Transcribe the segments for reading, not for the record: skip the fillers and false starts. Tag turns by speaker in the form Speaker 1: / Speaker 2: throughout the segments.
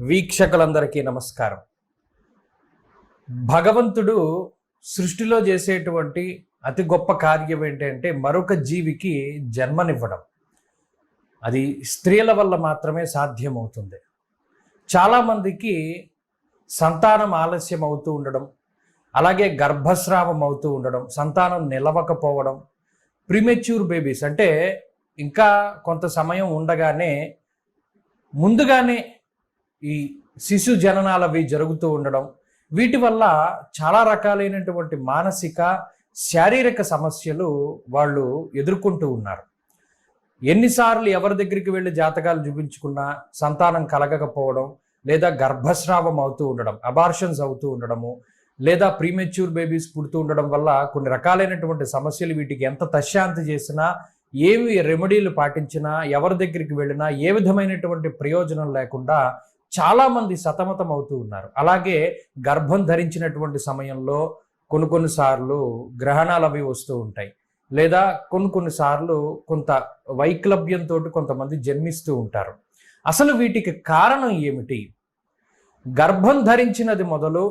Speaker 1: వీక్షకులందరికీ నమస్కారం. భగవంతుడు సృష్టిలో చేసేటువంటి అతి గొప్ప కార్యం ఏంటంటే మరొక జీవికి జన్మనివ్వడం. అది స్త్రీల వల్ల మాత్రమే సాధ్యమవుతుంది. చాలామందికి సంతానం ఆలస్యం అవుతూ ఉండడం, అలాగే గర్భస్రావం అవుతూ ఉండడం, సంతానం నిలవకపోవడం, ప్రీమెచ్యూర్ బేబీస్ అంటే ఇంకా కొంత సమయం ఉండగానే ముందుగానే ఈ శిశు జననాలు అవి జరుగుతూ ఉండడం, వీటి వల్ల చాలా రకాలైనటువంటి మానసిక శారీరక సమస్యలు వాళ్ళు ఎదుర్కొంటూ ఉన్నారు. ఎన్నిసార్లు ఎవరి దగ్గరికి వెళ్ళి జాతకాలు చూపించుకున్నా సంతానం కలగకపోవడం, లేదా గర్భస్రావం అవుతూ ఉండడం, అబార్షన్స్ అవుతూ ఉండడము, లేదా ప్రీమెచ్యూర్ బేబీస్ పుడుతూ ఉండడం వల్ల కొన్ని రకాలైనటువంటి సమస్యలు. వీటికి ఎంత తశ్శాంతి చేసినా, ఏవి రెమెడీలు పాటించినా, ఎవరి దగ్గరికి వెళ్ళినా ఏ విధమైనటువంటి ప్రయోజనం లేకుండా చాలామంది సతమతం అవుతూ ఉన్నారు. అలాగే గర్భం ధరించినటువంటి సమయంలో కొన్నిసార్లు గ్రహణాలు అవి వస్తూ ఉంటాయి, లేదా కొన్నిసార్లు కొంత వైక్లభ్యంతో కొంతమంది జన్మిస్తూ ఉంటారు. అసలు వీటికి కారణం ఏమిటి? గర్భం ధరించినది మొదలు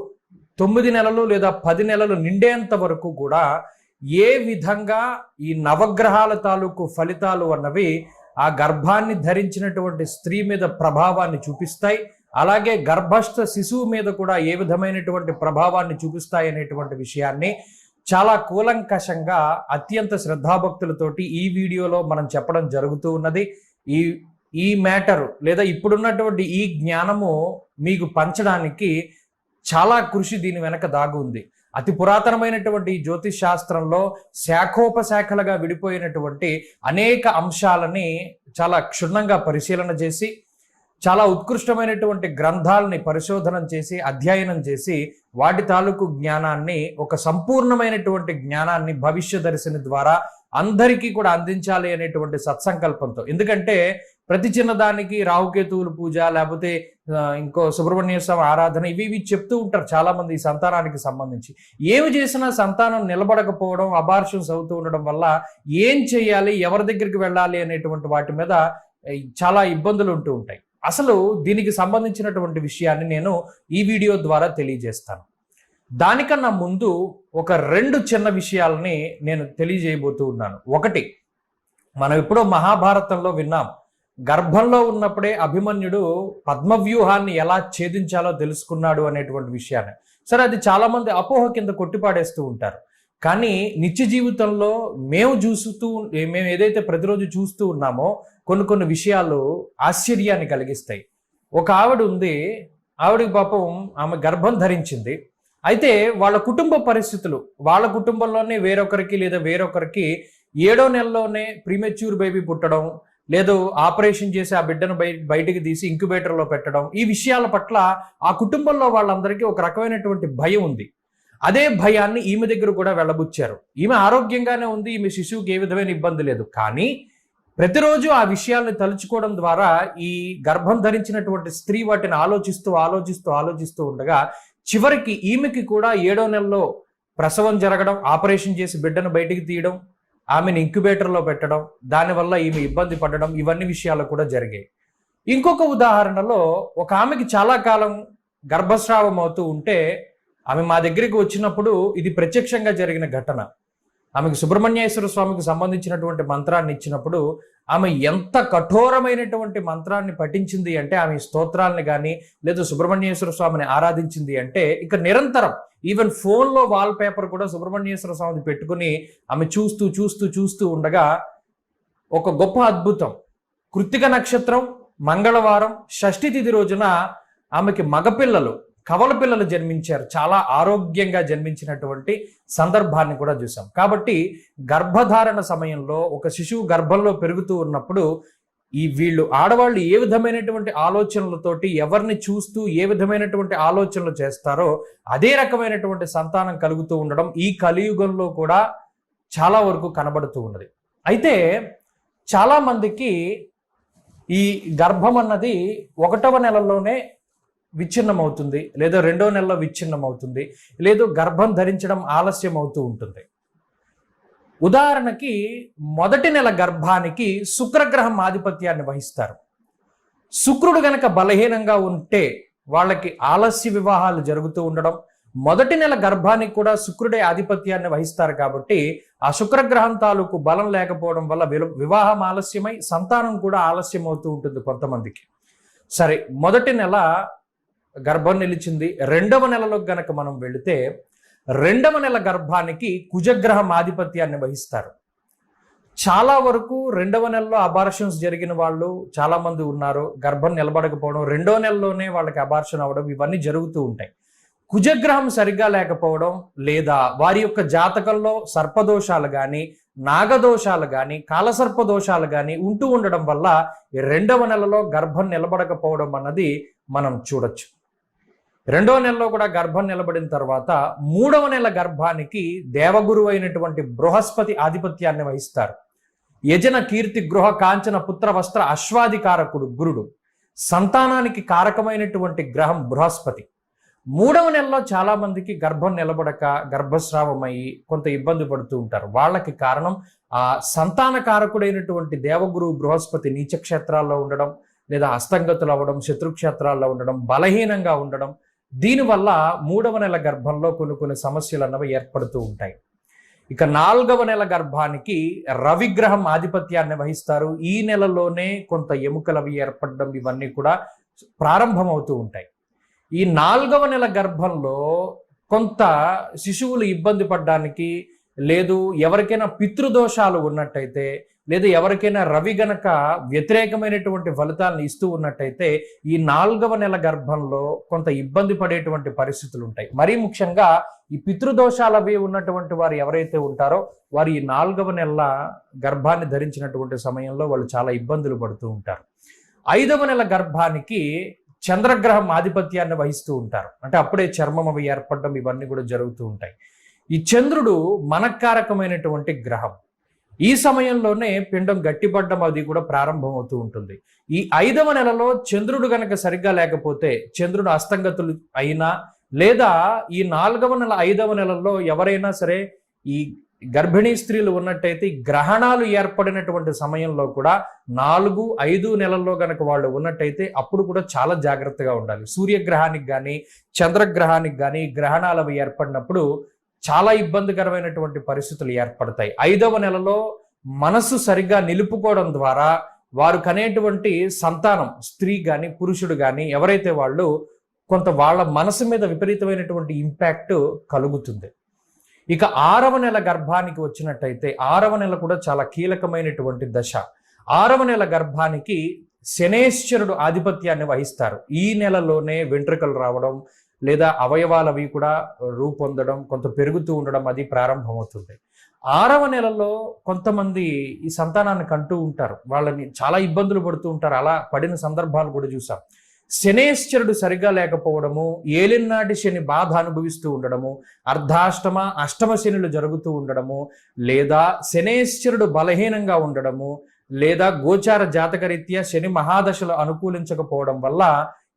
Speaker 1: 9 నెలలు లేదా 10 నెలలు నిండేంత వరకు కూడా ఏ విధంగా ఈ నవగ్రహాల తాలూకు ఫలితాలు అన్నవి ఆ గర్భాన్ని ధరించినటువంటి స్త్రీ మీద ప్రభావాన్ని చూపిస్తాయి, అలాగే గర్భస్థ శిశువు మీద కూడా ఏ విధమైనటువంటి ప్రభావాన్ని చూపిస్తాయి అనేటువంటి విషయాన్ని చాలా కూలంకషంగా అత్యంత శ్రద్ధాభక్తులతోటి ఈ వీడియోలో మనం చెప్పడం జరుగుతూ ఉన్నది. ఈ మ్యాటర్ లేదా ఇప్పుడున్నటువంటి ఈ జ్ఞానము మీకు పంచడానికి చాలా కృషి దీని వెనక దాగి ఉంది. అతి పురాతనమైనటువంటి జ్యోతిష్ శాస్త్రంలో శాఖోపశాఖలుగా విడిపోయినటువంటి అనేక అంశాలని చాలా క్షుణ్ణంగా పరిశీలన చేసి, చాలా ఉత్కృష్టమైనటువంటి గ్రంథాలని పరిశోధన చేసి, అధ్యయనం చేసి, వాటి తాలూకు జ్ఞానాన్ని, ఒక సంపూర్ణమైనటువంటి జ్ఞానాన్ని భవిష్య దర్శిని ద్వారా అందరికీ కూడా అందించాలి అనేటువంటి సత్సంకల్పంతో. ఎందుకంటే ప్రతి చిన్నదానికి రాహుకేతువుల పూజ, లేకపోతే ఇంకో సుబ్రహ్మణ్య స్వామి ఆరాధన, ఇవి చెప్తూ ఉంటారు చాలా మంది ఈ సంతానానికి సంబంధించి. ఏమి చేసినా సంతానం నిలబడకపోవడం, అబార్షన్స్ అవుతూ ఉండడం వల్ల ఏం చేయాలి, ఎవరి దగ్గరికి వెళ్ళాలి అనేటువంటి వాటి మీద చాలా ఇబ్బందులు ఉంటూ ఉంటాయి. అసలు దీనికి సంబంధించినటువంటి విషయాన్ని నేను ఈ వీడియో ద్వారా తెలియజేస్తాను. దానికన్నా ముందు ఒక 2 చిన్న విషయాలని నేను తెలియజేయబోతూ ఉన్నాను. ఒకటి, మనం ఎప్పుడో మహాభారతంలో విన్నాం, గర్భంలో ఉన్నప్పుడే అభిమన్యుడు పద్మవ్యూహాన్ని ఎలా ఛేదించాలో తెలుసుకున్నాడు అనేటువంటి విషయాన్ని. సరే, అది చాలా మంది అపోహ కింద కొట్టిపాడేస్తూ ఉంటారు. కానీ నిత్య జీవితంలో మేము ఏదైతే ప్రతిరోజు చూస్తూ ఉన్నామో కొన్ని విషయాలు ఆశ్చర్యాన్ని కలిగిస్తాయి. ఒక ఆవిడ ఉంది, ఆవిడకి పాపం ఆమె గర్భం ధరించింది. అయితే వాళ్ళ కుటుంబ పరిస్థితులు, వాళ్ళ కుటుంబంలోనే వేరొకరికి లేదా వేరొకరికి 7వ నెలలోనే ప్రీమెచ్యూర్ బేబీ పుట్టడం, లేదు ఆపరేషన్ చేసి ఆ బిడ్డను బయటికి తీసి ఇంక్యుబేటర్లో పెట్టడం, ఈ విషయాల పట్ల ఆ కుటుంబంలో వాళ్ళందరికీ ఒక రకమైనటువంటి భయం ఉంది. అదే భయాన్ని ఈమె దగ్గర కూడా వెళ్ళబుచ్చారు. ఈమె ఆరోగ్యంగానే ఉంది, ఈమె శిశువుకి ఏ విధమైన ఇబ్బంది లేదు. కానీ ప్రతిరోజు ఆ విషయాలను తలుచుకోవడం ద్వారా ఈ గర్భం ధరించినటువంటి స్త్రీ వాటిని ఆలోచిస్తూ ఉండగా చివరికి ఈమెకి కూడా 7వ నెలలో ప్రసవం జరగడం, ఆపరేషన్ చేసి బిడ్డను బయటికి తీయడం, ఆమెను ఇంక్యుబేటర్లో పెట్టడం, దానివల్ల ఈమె ఇబ్బంది పడడం, ఇవన్నీ విషయాలు కూడా జరిగాయి. ఇంకొక ఉదాహరణలో ఒక ఆమెకి చాలా కాలం గర్భస్రావం అవుతూ ఉంటే ఆమె మా దగ్గరికి వచ్చినప్పుడు ఇది ప్రత్యక్షంగా జరిగిన ఘటన. ఆమెకు సుబ్రహ్మణ్యేశ్వర స్వామికి సంబంధించినటువంటి మంత్రాన్ని ఇచ్చినప్పుడు ఆమె ఎంత కఠోరమైనటువంటి మంత్రాన్ని పఠించింది అంటే, ఆమె స్తోత్రాలని కానీ లేదా సుబ్రహ్మణ్యేశ్వర స్వామిని ఆరాధించింది అంటే ఇక నిరంతరం ఈవెన్ ఫోన్లో వాల్ పేపర్ కూడా సుబ్రహ్మణ్యేశ్వర స్వామిని పెట్టుకుని ఆమె చూస్తూ ఉండగా ఒక గొప్ప అద్భుతం. కృత్తిక నక్షత్రం, మంగళవారం, షష్ఠి తిథి రోజున ఆమెకి మగపిల్లలు, కవల పిల్లలు జన్మించారు. చాలా ఆరోగ్యంగా జన్మించినటువంటి సందర్భాన్ని కూడా చూసాం. కాబట్టి గర్భధారణ సమయంలో ఒక శిశువు గర్భంలో పెరుగుతూ ఉన్నప్పుడు వీళ్ళు ఆడవాళ్ళు ఏ విధమైనటువంటి ఆలోచనలతోటి ఎవరిని చూస్తూ ఏ విధమైనటువంటి ఆలోచనలు చేస్తారో అదే రకమైనటువంటి సంతానం కలుగుతూ ఉండడం ఈ కలియుగంలో కూడా చాలా వరకు కనబడుతూ ఉన్నది. అయితే చాలా మందికి ఈ గర్భం అన్నది 1వ నెలలోనే విచ్ఛిన్నం అవుతుంది, లేదా 2వ నెలలో విచ్ఛిన్నం అవుతుంది, లేదు గర్భం ధరించడం ఆలస్యం అవుతూ ఉంటుంది. ఉదాహరణకి మొదటి నెల గర్భానికి శుక్రగ్రహం ఆధిపత్యాన్ని వహిస్తారు. శుక్రుడు గనక బలహీనంగా ఉంటే వాళ్ళకి ఆలస్య వివాహాలు జరుగుతూ ఉండడం, మొదటి నెల గర్భానికి కూడా శుక్రుడే ఆధిపత్యాన్ని వహిస్తారు కాబట్టి ఆ శుక్రగ్రహం తాలూకు బలం లేకపోవడం వల్ల వివాహం ఆలస్యమై సంతానం కూడా ఆలస్యం అవుతూ ఉంటుంది కొంతమందికి. సరే, మొదటి నెల గర్భం నిలిచింది. రెండవ నెలలోకి గనక మనం వెళితే రెండవ నెల గర్భానికి కుజగ్రహం ఆధిపత్యాన్ని వహిస్తారు. చాలా వరకు రెండవ నెలలో అబార్షన్స్ జరిగిన వాళ్ళు చాలా మంది ఉన్నారు. గర్భం నిలబడకపోవడం, రెండో నెలలోనే వాళ్ళకి అబార్షన్ అవ్వడం, ఇవన్నీ జరుగుతూ ఉంటాయి. కుజగ్రహం సరిగ్గా లేకపోవడం, లేదా వారి యొక్క జాతకంలో సర్పదోషాలు కానీ, నాగదోషాలు కానీ, కాలసర్పదోషాలు కానీ ఉంటూ ఉండడం వల్ల ఈ రెండవ నెలలో గర్భం నిలబడకపోవడం అన్నది మనం చూడొచ్చు. రెండవ నెలలో కూడా గర్భం నిలబడిన తర్వాత మూడవ నెల గర్భానికి దేవగురువు అయినటువంటి బృహస్పతి ఆధిపత్యాన్ని వహిస్తారు. యజన కీర్తి గృహ కాంచన పుత్ర వస్త్ర అశ్వాధికారకుడు గురుడు, సంతానానికి కారకమైనటువంటి గ్రహం బృహస్పతి. మూడవ నెలలో చాలా మందికి గర్భం నిలబడక గర్భస్రావమయ్యి కొంత ఇబ్బంది పడుతూ ఉంటారు. వాళ్ళకి కారణం ఆ సంతాన కారకుడైనటువంటి దేవగురువు బృహస్పతి నీచక్షేత్రాల్లో ఉండడం, లేదా అస్తంగతులు అవ్వడం, శత్రుక్షేత్రాల్లో ఉండడం, బలహీనంగా ఉండడం. దీనివల్ల మూడవ నెల గర్భంలో కొన్ని సమస్యలు అన్నవి ఏర్పడుతూ ఉంటాయి. ఇక నాలుగవ నెల గర్భానికి రవిగ్రహం ఆధిపత్యాన్ని వహిస్తారు. ఈ నెలలోనే కొంత ఎముకలవి ఏర్పడడం, ఇవన్నీ కూడా ప్రారంభమవుతూ ఉంటాయి. ఈ నాలుగవ నెల గర్భంలో కొంత శిశువులు ఇబ్బంది పడడానికి, లేదు ఎవరికైనా పితృదోషాలు ఉన్నట్టయితే, లేదా ఎవరికైనా రవి గనక వ్యతిరేకమైనటువంటి ఫలితాలను ఇస్తూ ఉన్నట్టయితే ఈ నాలుగవ నెల గర్భంలో కొంత ఇబ్బంది పడేటువంటి పరిస్థితులు ఉంటాయి. మరీ ముఖ్యంగా ఈ పితృదోషాలు అవి ఉన్నటువంటి వారు ఎవరైతే ఉంటారో వారు ఈ నాలుగవ నెల గర్భాన్ని ధరించినటువంటి సమయంలో వాళ్ళు చాలా ఇబ్బందులు పడుతూ ఉంటారు. ఐదవ నెల గర్భానికి చంద్రగ్రహం ఆధిపత్యాన్ని వహిస్తూ ఉంటారు. అంటే అప్పుడే చర్మం అవి ఏర్పడడం, ఇవన్నీ కూడా జరుగుతూ ఉంటాయి. ఈ చంద్రుడు మనకారకమైనటువంటి గ్రహం. ఈ సమయంలోనే పిండం గట్టిపడడం అది కూడా ప్రారంభమవుతూ ఉంటుంది. ఈ ఐదవ నెలలో చంద్రుడు గనక సరిగ్గా లేకపోతే, చంద్రుడు అస్తంగతులు అయినా, లేదా ఈ నాలుగవ నెల ఐదవ నెలల్లో ఎవరైనా సరే ఈ గర్భిణీ స్త్రీలు ఉన్నట్టయితే గ్రహణాలు ఏర్పడినటువంటి సమయంలో కూడా 4-5 నెలల్లో గనక వాళ్ళు ఉన్నట్టయితే అప్పుడు కూడా చాలా జాగ్రత్తగా ఉండాలి. సూర్యగ్రహానికి కానీ చంద్రగ్రహానికి కానీ గ్రహణాలు అవి ఏర్పడినప్పుడు చాలా ఇబ్బందికరమైనటువంటి పరిస్థితులు ఏర్పడతాయి. 5వ నెలలో మనసు సరిగ్గా నిలుపుకోవడం ద్వారా వారు కనేటువంటి సంతానం, స్త్రీ కానీ పురుషుడు కానీ ఎవరైతే వాళ్ళు కొంత వాళ్ళ మనసు మీద విపరీతమైనటువంటి ఇంపాక్ట్ కలుగుతుంది. ఇక 6వ నెల గర్భానికి వచ్చినట్టయితే 6వ నెల కూడా చాలా కీలకమైనటువంటి దశ. 6వ నెల గర్భానికి శనేశ్వరుడు ఆధిపత్యాన్ని వహిస్తారు. ఈ నెలలోనే వెంట్రుకలు రావడం, లేదా అవయవాలవి కూడా రూపొందడం, కొంత పెరుగుతూ ఉండడం అది ప్రారంభమవుతుంది. 6వ నెలలో కొంతమంది ఈ సంతానాన్ని కంటూ ఉంటారు, వాళ్ళని చాలా ఇబ్బందులు పడుతూ ఉంటారు. అలా పడిన సందర్భాలు కూడా చూసాం. శనేశ్వరుడు సరిగ్గా లేకపోవడము, ఏలినాటి శని బాధ అనుభవిస్తూ ఉండడము, అర్ధాష్టమ అష్టమ శనులు జరుగుతూ ఉండడము, లేదా శనేశ్వరుడు బలహీనంగా ఉండడము, లేదా గోచార జాతకరీత్యా శని మహాదశలు అనుకూలించకపోవడం వల్ల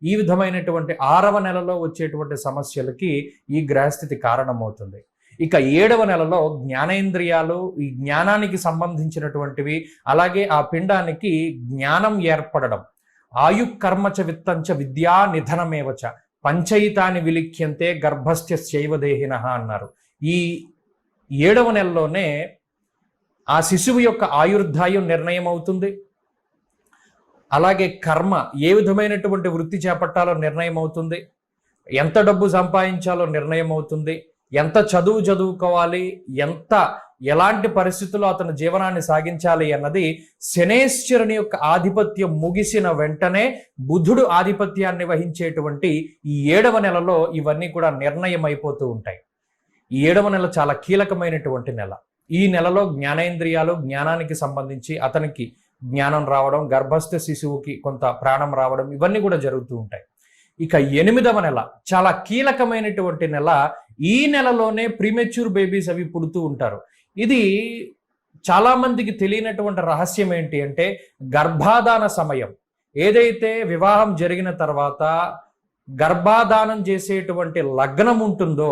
Speaker 1: ఈ విధమైనటువంటి 6వ నెలలో వచ్చేటువంటి సమస్యలకి ఈ గ్రహస్థితి కారణమవుతుంది. ఇక 7వ నెలలో జ్ఞానేంద్రియాలు, ఈ జ్ఞానానికి సంబంధించినటువంటివి, అలాగే ఆ పిండానికి జ్ఞానం ఏర్పడడం, ఆయు కర్మచ విత్తంచ విద్యా నిధనమేవచ పంచయితాని విలిఖ్యంతే గర్భస్థ్య శైవదేహినః అన్నారు. ఈ 7వ నెలలోనే ఆ శిశువు యొక్క ఆయుర్దాయం నిర్ణయం అవుతుంది. అలాగే కర్మ, ఏ విధమైనటువంటి వృత్తి చేపట్టాలో నిర్ణయం అవుతుంది, ఎంత డబ్బు సంపాదించాలో నిర్ణయం అవుతుంది, ఎంత చదువుకోవాలి, ఎలాంటి పరిస్థితుల్లో అతను జీవనాన్ని సాగించాలి అన్నది శనేశ్వరుని యొక్క ఆధిపత్యం ముగిసిన వెంటనే బుధుడు ఆధిపత్యాన్ని వహించేటువంటి ఈ 7వ నెలలో ఇవన్నీ కూడా నిర్ణయం అయిపోతూ ఉంటాయి. ఈ 7వ నెల చాలా కీలకమైనటువంటి నెల. ఈ నెలలో జ్ఞానేంద్రియాలు, జ్ఞానానికి సంబంధించి అతనికి జ్ఞానం రావడం, గర్భస్థ శిశువుకి కొంత ప్రాణం రావడం, ఇవన్నీ కూడా జరుగుతూ ఉంటాయి. ఇక 8వ నెల చాలా కీలకమైనటువంటి నెల. ఈ నెలలోనే ప్రీమెచ్యూర్ బేబీస్ అవి పుడుతూ ఉంటారు. ఇది చాలా మందికి తెలియనటువంటి రహస్యం ఏంటి అంటే, గర్భాధాన సమయం ఏదైతే వివాహం జరిగిన తర్వాత గర్భాధానం చేసేటువంటి లగ్నం ఉంటుందో,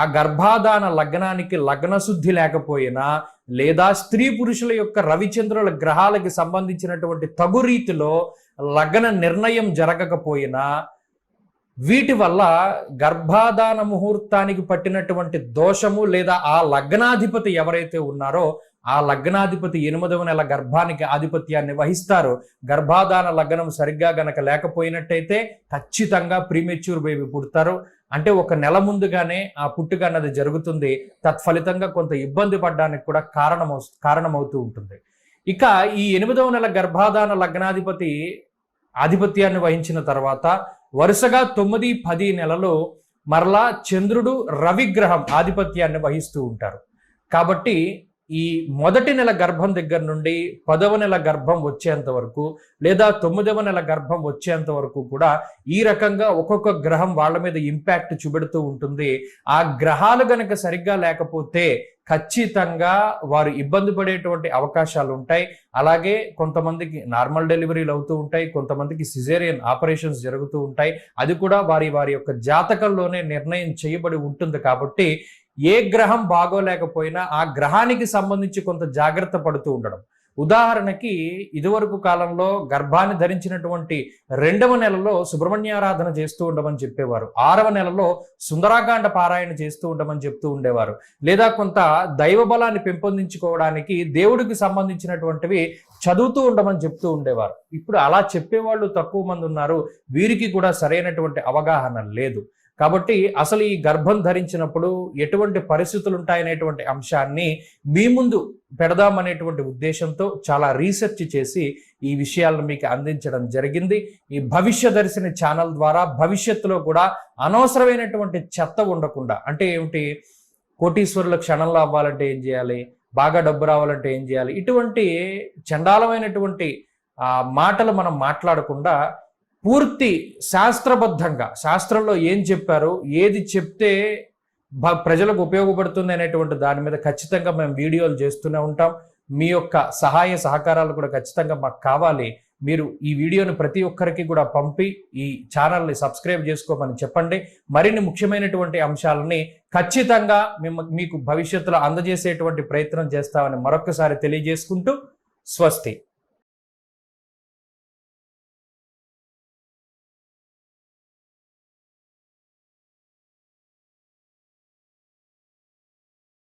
Speaker 1: ఆ గర్భాధాన లగ్నానికి లగ్న శుద్ధి లేకపోయినా, లేదా స్త్రీ పురుషుల యొక్క రవిచంద్రుల గ్రహాలకి సంబంధించినటువంటి తగు రీతిలో లగ్న నిర్ణయం జరగకపోయినా వీటి వల్ల గర్భాధాన ముహూర్తానికి పట్టినటువంటి దోషము లేదా ఆ లగ్నాధిపతి ఎవరైతే ఉన్నారో ఆ లగ్నాధిపతి 8వ నెల గర్భానికి ఆధిపత్యాన్ని వహిస్తారు. గర్భాధాన లగ్నం సరిగ్గా గనక లేకపోయినట్టయితే ఖచ్చితంగా ప్రీమెచ్యూర్ బేబీ పుడతారు. అంటే ఒక నెల ముందుగానే ఆ పుట్టుక అన్నది జరుగుతుంది. తత్ఫలితంగా కొంత ఇబ్బంది పడడానికి కూడా కారణమవుతూ ఉంటుంది. ఇక ఈ 8వ నెల గర్భాధాన లగ్నాధిపతి ఆధిపత్యాన్ని వహించిన తర్వాత వరుసగా 9, 10 నెలలు మరలా చంద్రుడు రవిగ్రహం ఆధిపత్యాన్ని వహిస్తూ ఉంటారు. కాబట్టి ఈ మొదటి నెల గర్భం దగ్గర నుండి 10వ నెల గర్భం వచ్చేంత వరకు లేదా 9వ నెల గర్భం వచ్చేంత వరకు కూడా ఈ రకంగా ఒక్కొక్క గ్రహం వాళ్ళ మీద ఇంపాక్ట్ చూపెడుతూ ఉంటుంది. ఆ గ్రహాలు గనక సరిగ్గా లేకపోతే ఖచ్చితంగా వారు ఇబ్బంది పడేటువంటి అవకాశాలు ఉంటాయి. అలాగే కొంతమందికి నార్మల్ డెలివరీలు అవుతూ ఉంటాయి, కొంతమందికి సిజేరియన్ ఆపరేషన్స్ జరుగుతూ ఉంటాయి. అది కూడా వారి వారి యొక్క జాతకంలోనే నిర్ణయం చేయబడి ఉంటుంది. కాబట్టి ఏ గ్రహం బాగోలేకపోయినా ఆ గ్రహానికి సంబంధించి కొంత జాగ్రత్త పడుతూ ఉండడం. ఉదాహరణకి ఇదివరకు కాలంలో గర్భాన్ని ధరించినటువంటి 2వ నెలలో సుబ్రహ్మణ్యారాధన చేస్తూ ఉండమని చెప్పేవారు. 6వ నెలలో సుందరాకాండ పారాయణ చేస్తూ ఉండమని చెప్తూ ఉండేవారు. లేదా కొంత దైవ బలాన్ని పెంపొందించుకోవడానికి దేవుడికి సంబంధించినటువంటివి చదువుతూ ఉండమని చెప్తూ ఉండేవారు. ఇప్పుడు అలా చెప్పేవాళ్ళు తక్కువ మంది ఉన్నారు. వీరికి కూడా సరైనటువంటి అవగాహన లేదు. కాబట్టి అసలు ఈ గర్భం ధరించినప్పుడు ఎటువంటి పరిస్థితులు ఉంటాయనేటువంటి అంశాన్ని మీ ముందు పెడదామనేటువంటి ఉద్దేశంతో చాలా రీసెర్చ్ చేసి ఈ విషయాలను మీకు అందించడం జరిగింది. ఈ భవిష్య దర్శిని ఛానల్ ద్వారా భవిష్యత్తులో కూడా అనవసరమైనటువంటి చెత్త ఉండకుండా, అంటే ఏమిటి, కోటీశ్వరుల క్షణంలో అవ్వాలంటే ఏం చేయాలి, బాగా డబ్బు రావాలంటే ఏం చేయాలి, ఇటువంటి చండాలమైనటువంటి మాటలు మనం మాట్లాడకుండా పూర్తి శాస్త్రబద్ధంగా శాస్త్రంలో ఏం చెప్పారు, ఏది చెప్తే ప్రజలకు ఉపయోగపడుతుంది అనేటువంటి దాని మీద ఖచ్చితంగా మేము వీడియోలు చేస్తూనే ఉంటాం. మీ యొక్క సహాయ సహకారాలు కూడా ఖచ్చితంగా మాకు కావాలి. మీరు ఈ వీడియోని ప్రతి ఒక్కరికి కూడా పంపి ఈ ఛానల్ని సబ్స్క్రైబ్ చేసుకోమని చెప్పండి. మరిన్ని ముఖ్యమైనటువంటి అంశాలని ఖచ్చితంగా మీకు భవిష్యత్తులో అందజేసేటువంటి ప్రయత్నం చేస్తామని మరొకసారి తెలియజేసుకుంటూ స్వస్తి.